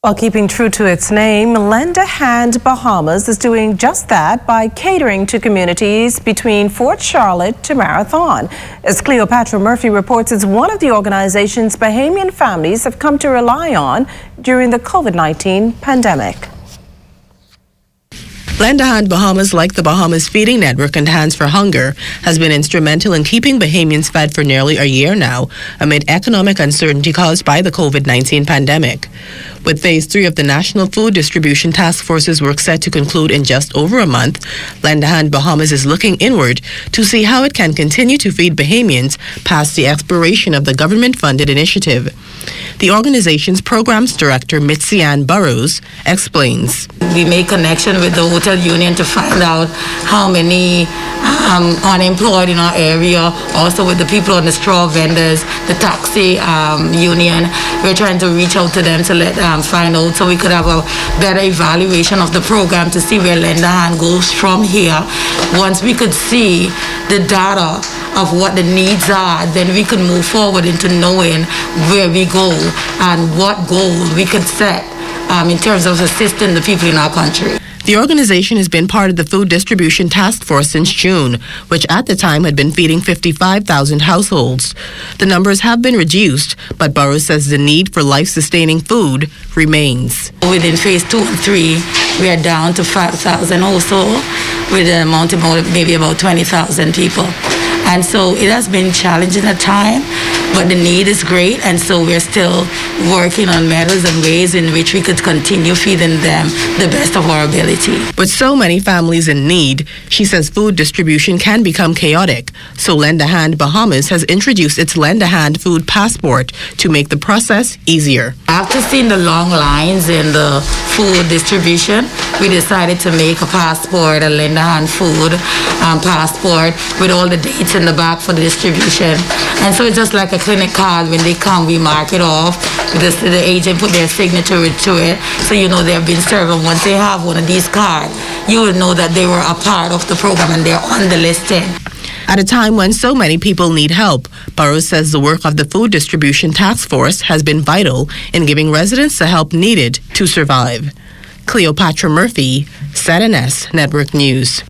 While keeping true to its name, Lend a Hand Bahamas is doing just that by catering to communities between Fort Charlotte to Marathon. As Cleopatra Murphy reports, it's one of the organizations Bahamian families have come to rely on during the COVID-19 pandemic. Lend a Hand Bahamas, like the Bahamas Feeding Network and Hands for Hunger, has been instrumental in keeping Bahamians fed for nearly a year now, amid economic uncertainty caused by the COVID-19 pandemic. With Phase 3 of the National Food Distribution Task Force's work set to conclude in just over a month, Lend a Hand Bahamas is looking inward to see how it can continue to feed Bahamians past the expiration of the government-funded initiative. The organization's programs director, Mitzi Ann Burrows, explains. We make connection with the hotel union to find out how many unemployed in our area, also with the people on the straw vendors, the taxi union. We're trying to reach out to them to let find out so we could have a better evaluation of the program to see where Lend a Hand goes from here. Once we could see the data of what the needs are, then we could move forward into knowing where we go and what goals we could set in terms of assisting the people in our country. The organization has been part of the Food Distribution Task Force since June, which at the time had been feeding 55,000 households. The numbers have been reduced, but Burrows says the need for life-sustaining food remains. Within Phase 2 and 3, we are down to 5,000 households, with an amount of maybe about 20,000 people. And so it has been challenging at times, but the need is great, and so we're still working on methods and ways in which we could continue feeding them the best of our ability. With so many families in need, she says food distribution can become chaotic. So Lend a Hand Bahamas has introduced its Lend a Hand Food Passport to make the process easier. After seeing the long lines in the food distribution, we decided to make a passport, a Lend a Hand food passport with all the dates in the back for the distribution. And so it's just like a clinic card. When they come, we mark it off. The agent put their signature to it, so you know they've been served. And once they have one of these cards, you will know that they were a part of the program and they're on the listing. At a time when so many people need help, Burrows says the work of the Food Distribution Task Force has been vital in giving residents the help needed to survive. Cleopatra Murphy, ZNS Network News.